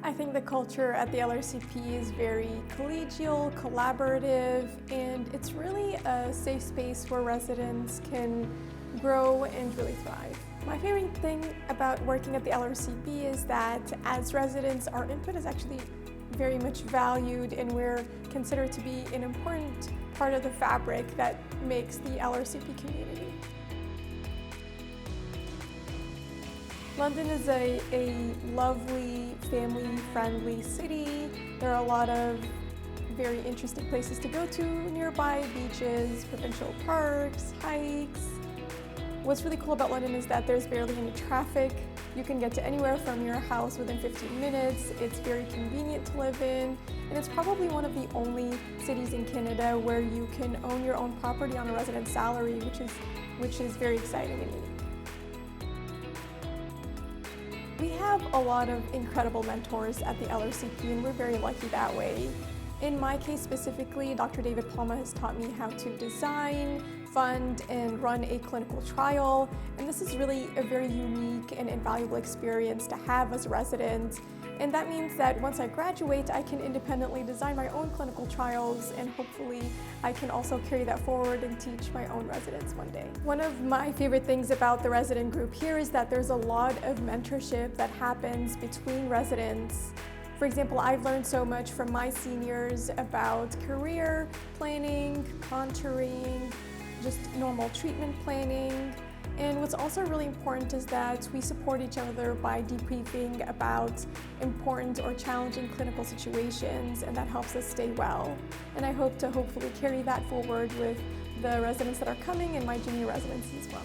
I think the culture at the LRCP is very collegial, collaborative, and it's really a safe space where residents can grow and really thrive. My favorite thing about working at the LRCP is that as residents, our input is actually very much valued and we're considered to be an important part of the fabric that makes the LRCP community. London is a lovely, family-friendly city. There are a lot of very interesting places to go to nearby, beaches, provincial parks, hikes. What's really cool about London is that there's barely any traffic. You can get to anywhere from your house within 15 minutes. It's very convenient to live in, and it's probably one of the only cities in Canada where you can own your own property on a resident salary, which is very exciting and unique. We have a lot of incredible mentors at the LRCP, and we're very lucky that way. In my case specifically, Dr. David Palma has taught me how to design, fund, and run a clinical trial. And this is really a very unique and invaluable experience to have as a resident. And that means that once I graduate, I can independently design my own clinical trials, and hopefully I can also carry that forward and teach my own residents one day. One of my favorite things about the resident group here is that there's a lot of mentorship that happens between residents. For example, I've learned so much from my seniors about career planning, contouring, just normal treatment planning. And what's also really important is that we support each other by debriefing about important or challenging clinical situations, and that helps us stay well. And I hope to hopefully carry that forward with the residents that are coming and my junior residents as well.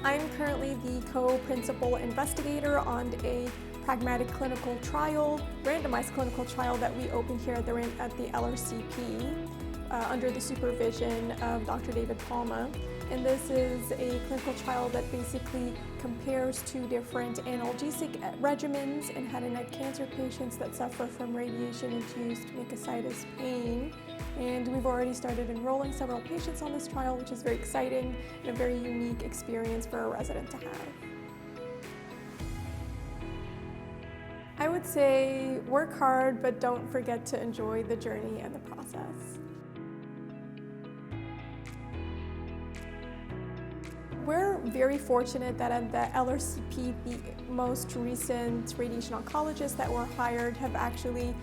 I'm currently the co-principal investigator on a pragmatic clinical trial, randomized clinical trial that we opened here at the LRCP. Under the supervision of Dr. David Palma. And this is a clinical trial that basically compares two different analgesic regimens in head and neck cancer patients that suffer from radiation-induced mucositis pain. And we've already started enrolling several patients on this trial, which is very exciting and a very unique experience for a resident to have. I would say work hard, but don't forget to enjoy the journey and the process. We're very fortunate that at the LRCP, the most recent radiation oncologists that were hired have actually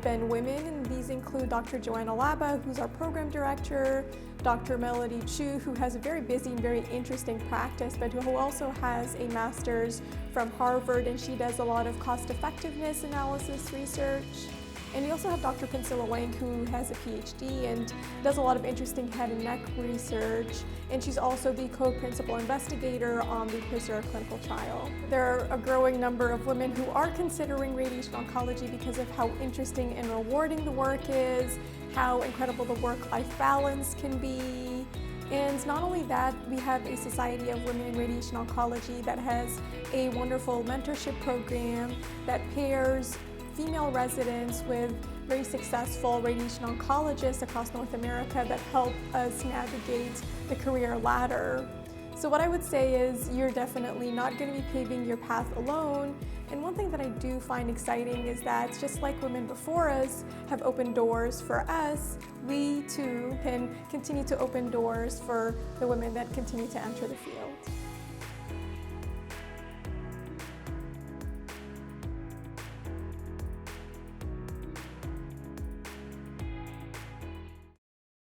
been women, and these include Dr. Joanna Laba, who's our program director, Dr. Melody Chu, who has a very busy and very interesting practice, but who also has a master's from Harvard, and she does a lot of cost-effectiveness analysis research. And we also have Dr. Pinsilla Wang, who has a PhD and does a lot of interesting head and neck research. And she's also the co-principal investigator on the PRESERVE clinical trial. There are a growing number of women who are considering radiation oncology because of how interesting and rewarding the work is, how incredible the work-life balance can be. And not only that, we have a Society of Women in Radiation Oncology that has a wonderful mentorship program that pairs female residents with very successful radiation oncologists across North America that help us navigate the career ladder. So what I would say is you're definitely not going to be paving your path alone. And one thing that I do find exciting is that just like women before us have opened doors for us, we too can continue to open doors for the women that continue to enter the field.